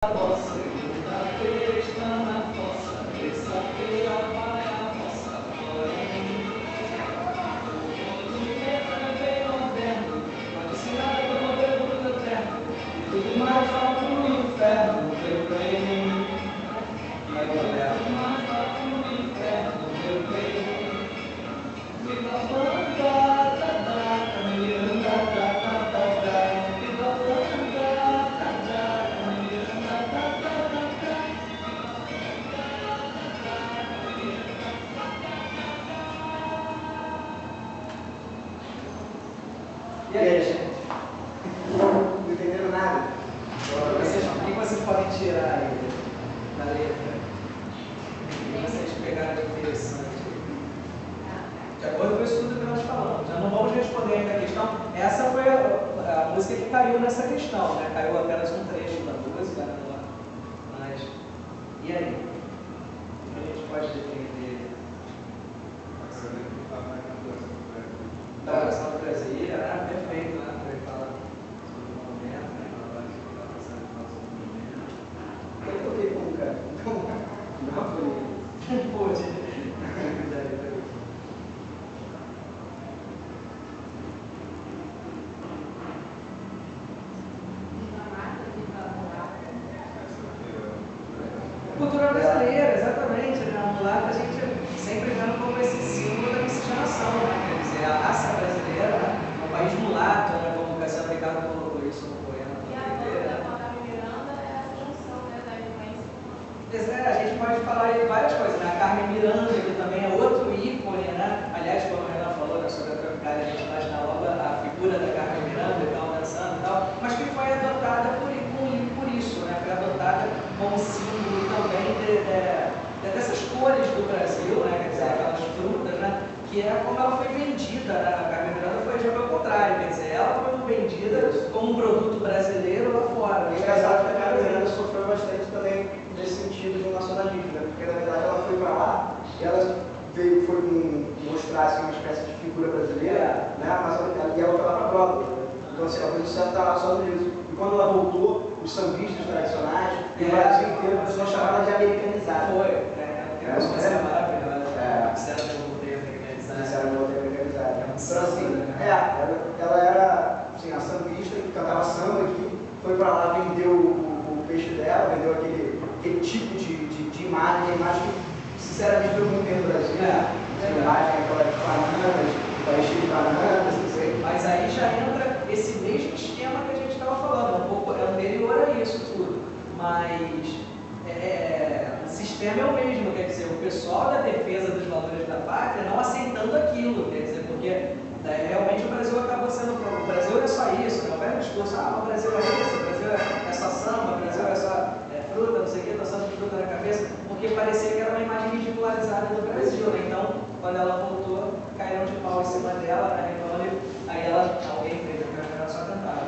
Nossa segunda-feira está na fossa, terça-feira vai a nossa glória. O movimento é bem moderno, patrocinado pelo modelo do eterno, e tudo mais vai pro inferno, meu bem. Tudo mais vai pro inferno, meu bem. Viva a banda, da, da, caminhando, da, da, da, da, da. Viva a banda, da, da, caminhando, da, da, da, da, da. E aí, gente? Não entenderam nada? O que vocês podem tirar aí da letra? O que vocês pegaram interessante? De acordo com o estudo que nós falamos, já não vamos responder ainda a questão. Essa foi a música que caiu nessa questão, né? Caiu apenas um trecho da música, né? Mas, e aí? O que a gente pode defender? Da oração do Brasil, perfeito, né? Ele fala sobre o momento, né? Eu toquei como cara. Não foi. Pode. Cultura brasileira, exatamente, né? A mulata a gente sempre vendo como esse símbolo da miscigenação, né? Quer dizer, a raça brasileira, né? É um país mulato, né? Como o Cassiano Ricardo colocou isso no poema. E a banda com a Carmen Miranda é essa junção, né, da influência. A gente pode falar aí várias coisas, né? A Carmen Miranda, que também é outro ícone, né? Aliás, como o Renan falou, né, sobre a Tropicália, a gente imagina logo a figura da Carmen Miranda e tal, dançando e tal, mas que foi adotada por isso, né? Foi adotada como símbolo também dessas cores do Brasil, né? Quer dizer, aquelas frutas, né? Que é como ela foi vendida, né? A Carmen Miranda foi já pelo contrário, quer dizer, ela foi vendida como um produto brasileiro lá fora. É engraçado que a Carmen Miranda sofreu bastante também nesse sentido de nacionalismo, né? Porque na verdade ela foi para lá e ela foi mostrar assim, uma espécie de figura brasileira, né? Mas ela foi lá para a Broadway. Então assim, ela foi do centro da Estados Unidos. E quando ela voltou, os sambistas tradicionais, e o Brasil inteiro começou a chamar ela de americanizada. Foi, essa música é maravilhosa. Disseram que eu voltei americanizada. Disseram que eu voltei americanizada. É um Então samba, assim, né? ela era assim, a sambista que cantava samba aqui, foi para lá, vendeu o peixe dela, vendeu aquele tipo de imagem, que sinceramente foi muito bem no Brasil. A imagem aquela de bananas, país cheio de bananas, não sei. Mas aí já entra esse mesmo esquema que a gente estava falando, um pouco anterior a isso tudo. Mas o sistema é o mesmo, quer dizer, o pessoal da defesa dos valores da pátria não aceitando aquilo, quer dizer, porque realmente o Brasil acabou sendo. O Brasil é só isso, né? O velho discurso, o Brasil é isso, o Brasil é só samba, o Brasil é só fruta, não sei o que, dançando de fruta na cabeça, porque parecia que era uma imagem ridicularizada do Brasil, né? Então, quando ela voltou, caíram de pau em cima dela, né? Aí alguém fez, ela só cantava,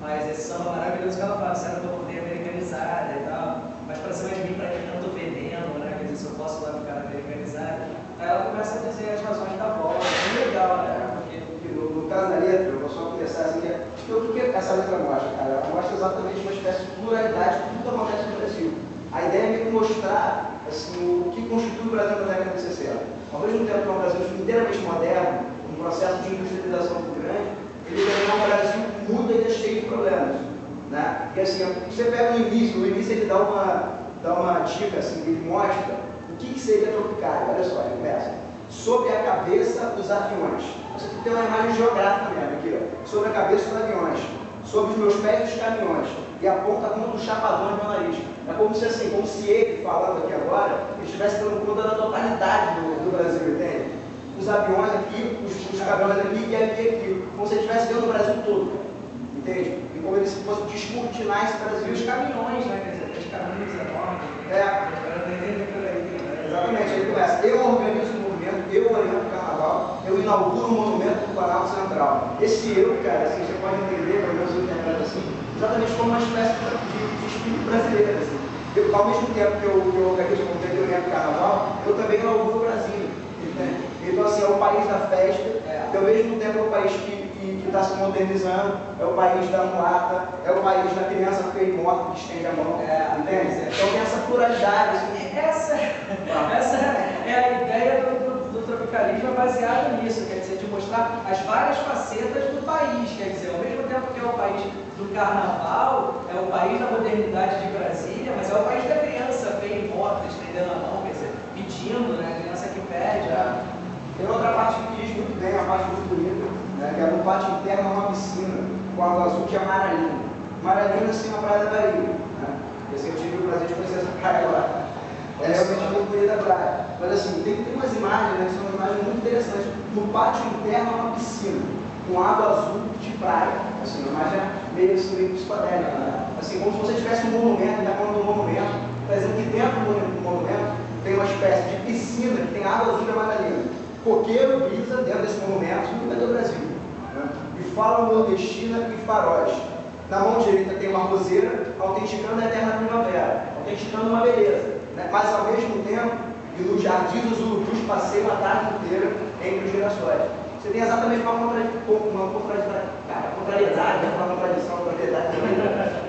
mas esse samba maravilhoso que ela fala, será que eu voltei americanizada e tal, mas para cima de mim, para que tanto veneno, né? Quer dizer, se eu posso lá ficar americanizada, aí ela começa a dizer as razões da volta, é bem legal, né? Porque no caso da letra, eu vou só começar assim, o que essa letra mostra, cara? Ela mostra exatamente uma espécie de pluralidade de tudo que acontece no Brasil. A ideia é meio que mostrar assim, o que constitui o Brasil na década de 60. Ao mesmo tempo que é um Brasil inteiramente moderno, um processo de industrialização muito grande, ele também é um Brasil mudo e ainda cheio de problemas. Né? Porque assim, você pega no início ele dá uma dica, assim, ele mostra o que seria Tropicália. Olha só, ele começa. Sob a cabeça dos aviões. Você tem uma imagem geográfica mesmo aqui, ó. Sobre a cabeça dos aviões. Sob os meus pés dos caminhões. E aponta como dos chapadões do meu nariz. É como se ele, falando aqui agora, ele estivesse dando conta da totalidade do Brasil, entende? Os aviões aqui, os caminhões aqui e aqui. Como se ele estivesse vendo o Brasil todo, entende? E como ele fosse descortinar esse Brasil. e os caminhões, né? Quer dizer, os caminhões enormes. Exatamente, ele começa. Eu organizo o movimento, eu oriento o carnaval, eu inauguro o monumento do Planalto Central. Esse eu, cara, assim, você pode entender, pelo menos eu interpreto assim, exatamente como uma espécie de espírito brasileiro, assim. Ao mesmo tempo que eu organizo o movimento, eu oriento o carnaval, eu também inauguro o Brasil, entende? Então, assim, é o país da festa, e ao mesmo tempo é o país que que está se modernizando, é o país da mulata, é o país da criança feia e morta que estende a mão, entende? Então tem essa pluralidade. Assim. Essa é a ideia do tropicalismo baseada nisso, quer dizer, de mostrar as várias facetas do país, quer dizer, ao mesmo tempo que é o país do carnaval, é o país da modernidade de Brasília, mas é o país da criança feia e morta, estendendo a mão, quer dizer, pedindo, né, a criança que pede. Tem outra parte que diz muito bem, a parte muito bonita, né, que é no pátio interno uma piscina com água azul que é Maralina. Maralina, assim, na praia da Bahia. Né? Assim, eu tive o prazer de conhecer essa praia lá. É realmente muito bonita a praia. Mas assim, tem umas imagens, né, que são umas imagens muito interessantes. No pátio interno é uma piscina com água azul de praia. Assim, uma imagem meio psicodélica. Né? Assim, como se você tivesse um monumento, está falando de um monumento, está dizendo que dentro do monumento tem uma espécie de piscina que tem água azul da Maralina. Coqueiro brisa dentro desse monumento no meio do Brasil. Né? E fala nordestina e faróis. Na mão direita tem uma roseira, autenticando a eterna primavera, autenticando uma beleza. Né? Mas ao mesmo tempo, e nos jardins os urubus passeiam a tarde inteira entre os girassóis. Você tem exatamente uma contrariedade,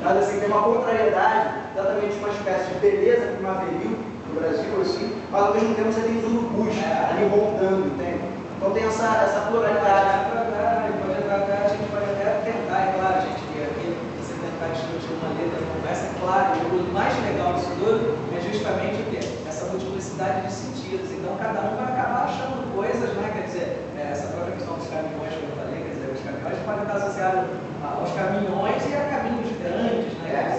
mas assim, tem uma contrariedade, exatamente uma espécie de beleza primaveril no Brasil, assim, mas ao mesmo tempo você tem os urubus ali montando, entende? Então tem essa pluralidade. A gente pode até tentar, é claro, a gente aqui, você tentar discutir uma letra, uma conversa, é claro, o mais legal disso tudo é justamente o quê? Essa multiplicidade de sentidos. Então cada um vai acabar achando coisas, né? Quer dizer, essa própria questão dos caminhões que eu falei, quer dizer, os caminhões podem estar associados aos caminhões e a caminhos grandes, né?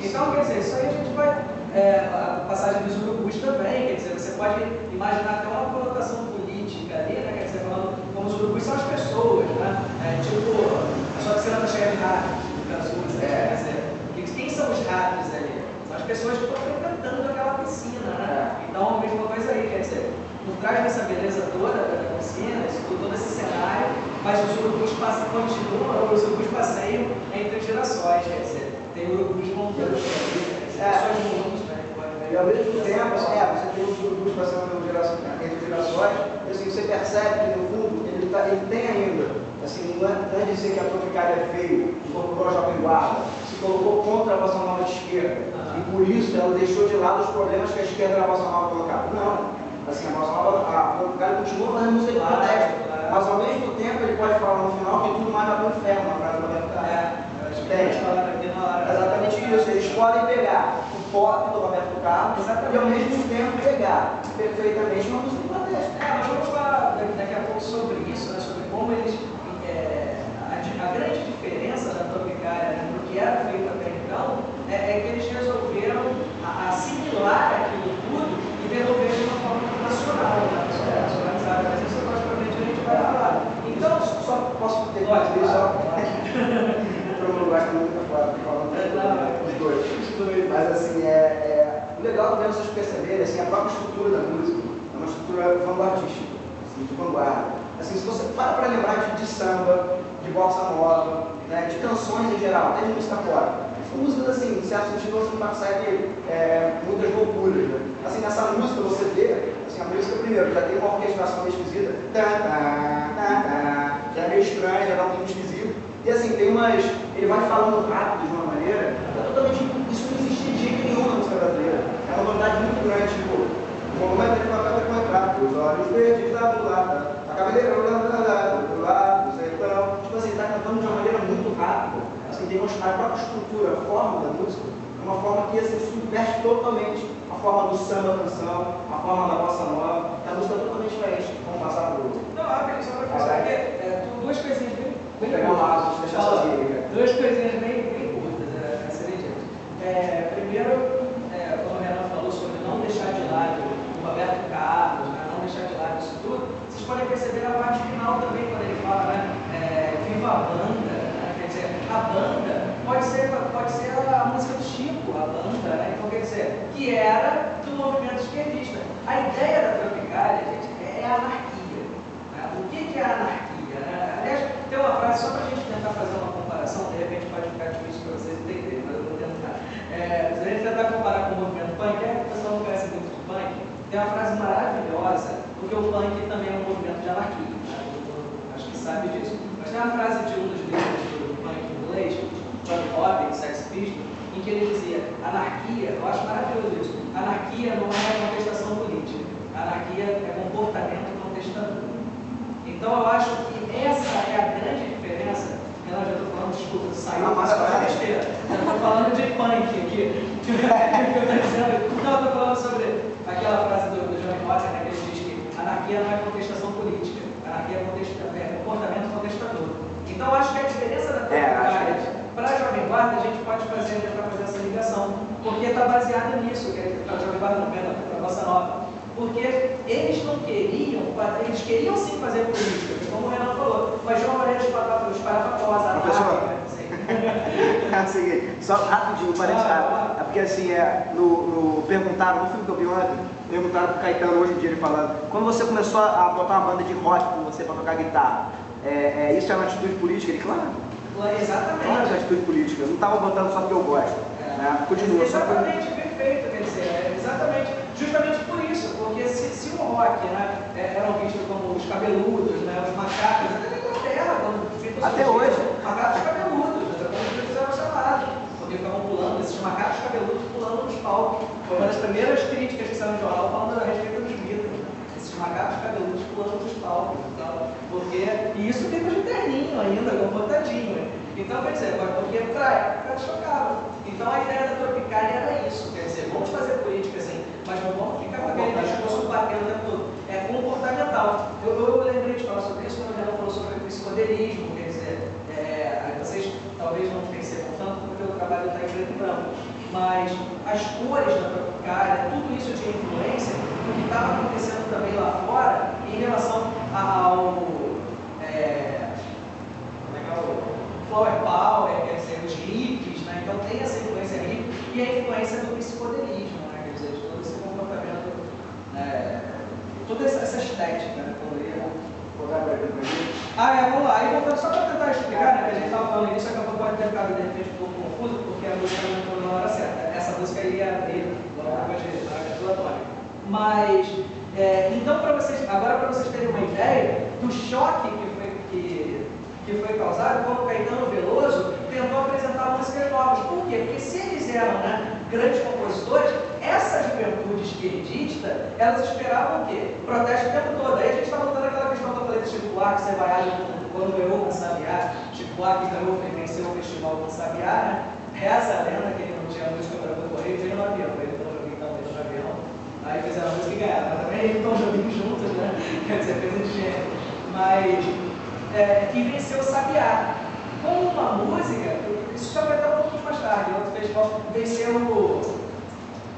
Então, quer dizer, isso aí a gente vai. A passagem dos urubus também, quer dizer, você pode imaginar até uma conotação política ali, né? Quer dizer, falando como os urubus são as pessoas, né? Tipo, a sua piscina está cheia de ratos, quer dizer, quem são os ratos ali? São as pessoas que estão frequentando aquela piscina, né? Então, a mesma coisa aí, quer dizer, por trás dessa beleza toda da piscina, todo esse cenário, mas os urubus continuam, os urubus passeiam entre girassóis, quer dizer, tem urubus montando pessoas juntos, né? E ao mesmo tempo, você tem os urubus passando entre os girassóis, e assim, você percebe que no fundo ele tem ainda, assim, não é dizer que a Tropicália é feio, incorporou a Jovem Guarda, se colocou contra a Bossa Nova de esquerda, e por isso ela deixou de lado os problemas que a esquerda da Bossa Nova colocava. Não, assim, a Bossa Nova, a Tropicália continua fazendo música de protesto, mas ao mesmo tempo ele pode falar no final que tudo mais vai para o inferno, na frase do Roberto Carlos. Exatamente isso, eles podem pegar o pop do Roberto Carlos e ao mesmo tempo pegar perfeitamente uma música de protesto. Nós vamos falar daqui a pouco sobre isso, né, sobre como eles. A grande diferença da Tropicália, né, do que era feito até então é que eles resolveram assimilar aquilo tudo e desenvolver de uma forma nacional, nacionalizada. Mas isso mais pra frente a gente vai falar. Então, só posso ter eu não gosto muito falando dos dois. Mas assim, o legal também vocês perceberem, assim, a própria estrutura da música é uma estrutura vanguardística, assim, de vanguarda. Assim, se você para lembrar de samba, de bossa nova, né, de canções em geral, até de música pop, são músicas assim, em certo sentido você não percebe muitas loucuras. Né? Assim, nessa música você vê, assim, a música primeiro, já tem uma orquestração meio esquisita, já é meio estranho, já dá um ritmo esquisito. E assim, ele vai falando rápido de uma maneira, isso não existia de jeito nenhum na música brasileira. É uma novidade muito grande, tipo, o momento ele vai até contrato, os olhos verdes lá do lado, a cabeleira do lado, do sertão. Tipo assim, ele está cantando de uma maneira muito rápida. Assim, tem a própria estrutura, a forma da música, é uma forma que assim, subverte totalmente a forma do samba canção, a forma da bossa nova. A música é totalmente diferente. Vamos passar para o outro. Não, só para pensar que duas coisinhas bem duas coisinhas bem curtas a serem ditas. Primeiro, como o Renan falou sobre não deixar de lado o Roberto Carlos, né, não deixar de lado isso tudo, vocês podem perceber na parte final também, quando ele fala, né, viva a banda, né, quer dizer, a banda pode ser a música do Chico, a banda, né, então quer dizer, que era do movimento esquerdista. A ideia da Tropicália, gente, é a anarquia. Né? O que é a anarquia? Aliás, tem uma frase, só para a gente tentar fazer uma comparação, de repente pode ficar difícil para vocês entenderem, mas eu vou tentar. Se a gente tentar comparar com o movimento punk, o pessoal não conhece muito de punk, tem uma frase maravilhosa, porque o punk também é um movimento de anarquia, né? Acho que sabe disso. Mas tem uma frase de um dos livros do punk inglês, John Robbins, Sex Pistols, em que ele dizia: anarquia, eu acho maravilhoso isso, anarquia não é contestação política, anarquia é comportamento contestador. Então eu acho que essa é a grande diferença. Eu já estou falando, desculpa, saiu uma besteira. Eu estou falando de punk aqui. Não, eu estou falando sobre aquela frase do John Robbins, né, que ele diz que anarquia não é contestação política, anarquia é comportamento contestador. Então eu acho que a diferença da para a Jovem Guarda, a gente pode fazer essa ligação, porque está baseado nisso, que para a Jovem Guarda não, para a Bossa Nova. Porque eles não queriam, eles queriam sim fazer política, como o Renan falou, mas João Moreira disparava após a professor, é o seguinte, só rapidinho, é porque assim, perguntaram, no filme que eu vi ontem, perguntaram pro Caetano hoje em dia, ele falando, quando você começou a botar uma banda de rock com você para tocar guitarra, isso é uma atitude política? Ele, claro. Exatamente. Claro que é atitude política, eu não estava botando só porque eu gosto. Né? Continua. Exatamente, perfeito, quer dizer, exatamente, justamente por isso, porque se o rock, né, eram vistos como os cabeludos, né, os macacos, até na Inglaterra, até hoje, macacos cabeludos, quando os Beatles eram chamados, porque ficavam pulando, esses macacos cabeludos pulando nos palcos. Foi uma das primeiras críticas que saiu no jornal falando a respeito dos Beatles, esses macacos cabeludos pulando nos palcos, então, porque, e isso fica de terninho ainda, comportadinho. Então, quer dizer, porque para a época chocava. Então a ideia da Tropicália era isso, quer dizer, vamos fazer política assim, mas não vamos ficar com aquele discurso batendo o tempo todo. É comportamental. Eu lembrei de falar sobre isso quando o Renan falou sobre o psicodelismo, quer dizer, vocês talvez não percebam tanto porque o trabalho está em preto e branco, mas as cores da Tropicália, tudo isso de influência do que estava acontecendo também lá fora em relação ao Flower Power, quer dizer, os hippies, né? Então tem essa influência hippie e a influência do psicodelismo, né? Quer dizer, de todo esse comportamento, toda essa estética, né? Vamos lá, e voltando só para tentar explicar, né? Que a gente estava falando nisso, acabou pode ter ficado de repente um pouco confuso, porque a música não entrou na hora certa. Essa música ia abrir logo depois da regulatória. Mas, então, agora para vocês terem uma ideia do choque que foi causado quando o Caetano Veloso tentou apresentar músicas novas. Por quê? Porque se eles eram, né, grandes compositores, essa juventude esquerdista, elas esperavam o quê? Protesto o tempo todo. Aí a gente está voltando àquela questão que eu falei do Chico Buarque, você vai quando ganhou com Sabiá, Chico Buarque venceu o festival com Sabiá, né? Reza a lenda que ele não tinha música para o Correio, veio no avião, ele Tom Jobim também no avião, aí fizeram a música e ganharam, mas também ele e Tom Jobim juntos, né? Quer dizer, coisa de gênero. Mas que venceu o Sabiá. Com uma música, isso já vai estar um pouquinho mais tarde, outro festival venceu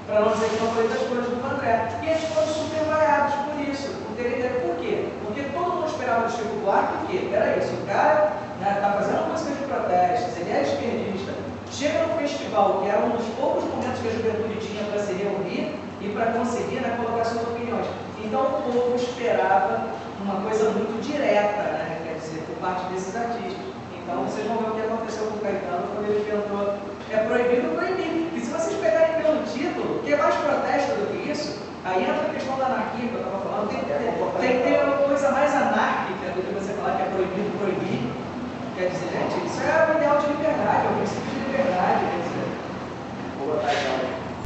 para não dizer que não foi das coisas do André. E eles foram super vaiados por isso. Por quê? Porque todo mundo esperava do Chico Buarque, por quê? Era isso, o cara está fazendo música de protestos, ele é esquerdista, chega no festival, que era um dos poucos momentos que a juventude tinha para se reunir e para conseguir, né, colocar suas opiniões. Então o povo esperava uma coisa muito direta, né? Por parte desses artistas. Então vocês vão ver o que aconteceu com o Caetano quando ele tentou proibido proibir. E se vocês pegarem pelo título, que é mais protesto do que isso, aí entra a questão da anarquia que eu estava falando, tem que ter uma coisa mais anárquica do que você falar que é proibido proibir. Quer dizer, gente, isso é o ideal de liberdade, é o princípio de liberdade. Quer dizer. Vou botar